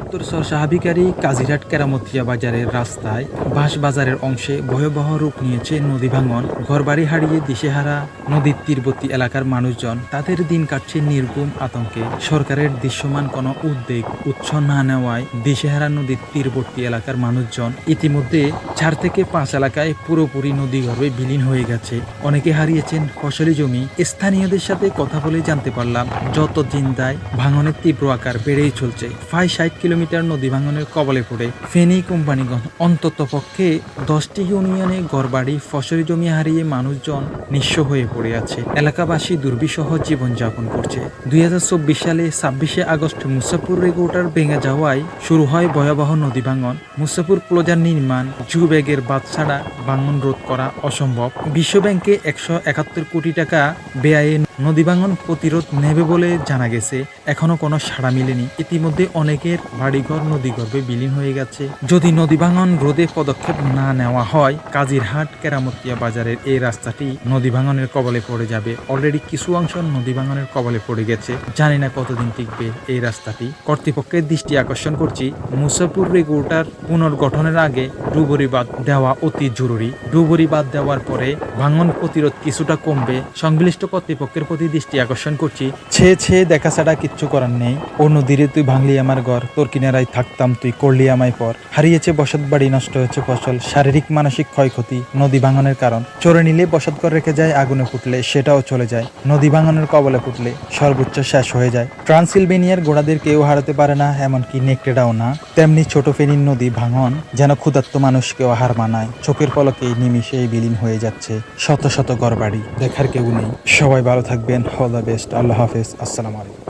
উত্তরসর সাহাবিকারী কাজিরহাট কেরামতিয়া বাজারের রাস্তায় বাঁশবাজারের অংশে ভয়াবহ রূপ নিয়েছে নদী ভাঙন। ঘরবাড়ি হারিয়ে দিশেহারা নদীর তীরবর্তী এলাকার মানুষজন তাদের দিন কাটছে নির্গুম আতঙ্কে। সরকারের দৃশ্যমান কোনো উদ্যোগ উৎস না নেওয়ায় দিশেহারা নদীর তীরবর্তী এলাকার মানুষজন ইতিমধ্যে 4 থেকে 5 এলাকায় পুরোপুরি নদীগর্ভে বিলীন হয়ে গেছে। অনেকে হারিয়েছেন ফসলি জমি। স্থানীয়দের সাথে কথা বলে জানতে পারলাম, যত দিন যায় ভাঙনের তীব্র আকার বেড়েই চলছে। প্রায় 60 কিলোমিটার নদী ভাঙনের কবলে পড়ে ফেনী কোম্পানিগঞ্জ অন্তত পক্ষে 10টি ইউনিয়নে ঘরবাড়ি ফসলি জমি হারিয়ে মানুষজন নিঃস্ব হয়ে পড়ে আছে। এলাকাবাসী দুর্বিষহ জীবনযাপন করছে। 2024 সালে 26শে আগস্ট মুসাপুর রেগুলেটর ভেঙে যাওয়ায় শুরু হয় ভয়াবহ নদী ভাঙন। মুসাপুর ক্লোজার নির্মাণ জুবেগের বাদ ছাড়া ভাঙন রোধ করা অসম্ভব। বিশ্বব্যাংকে 171 কোটি টাকা ব্যয়ে নদী ভাঙন প্রতিরোধ নেবে বলে জানা গেছে। এখনো কোনো সাড়া মিলেনি। ইতিমধ্যে অনেকের বাড়িঘর নদীগর্ভে বিলীন হয়ে গেছে। যদি নদী ভাঙন রোধে পদক্ষেপ না নেওয়া হয়, কাজিরহাট কেরামতিয়া বাজারের এই রাস্তাটি নদী ভাঙনের কবলে পড়ে যাবে। অলরেডি কিছু অংশ নদী ভাঙনের কবলে পড়ে গেছে। জানি না কতদিন টিকবে এই রাস্তাটি। কর্তৃপক্ষের দৃষ্টি আকর্ষণ করছি, মুসাপুর রেগুলেটর পুনর্গঠনের আগে ডুবুরি বাঁধ দেওয়া অতি জরুরি। ডুবুরি বাঁধ দেওয়ার পরে ভাঙন প্রতিরোধ কিছুটা কমবে। সংশ্লিষ্ট কর্তৃপক্ষের প্রতি দৃষ্টি আকর্ষণ করছি। ছেয়ে দেখা ছাড়া কিচ্ছু করার নেই। ও নদীরে তুই ভাঙলি আমার ঘর, তোর কিনারায় থাকতাম তুই করলি আমায় পর। হারিয়েছে বসত বাড়ি, নষ্ট হয়েছে ফসল, শারীরিক মানসিক ক্ষয়ক্ষতি নদী ভাঙনের কারণ। চোরে নিলে বসত ঘর রেখে যায়, আগুনে ফুটলে সেটাও চলে যায়। নদী ভাঙনের কবলে ফুটলে সর্বোচ্চ শেষ হয়ে যায়। ট্রান্সিলভেনিয়ার ঘোড়াদের কেউ হারাতে পারে না, এমনকি নেকড়েটাও না। তেমনি ছোট ফেনীর নদী ভাঙন যেন ক্ষুধার্ত মানুষকেও হার মানায়। চোখের পলকেই নিমিশেই বিলীন হয়ে যাচ্ছে শত শত ঘরবাড়ি। দেখার কেউ নেই। সবাই ভালো থাকবেন। All the best. আল্লাহ হাফেজ। আসসালামু আলাইকুম।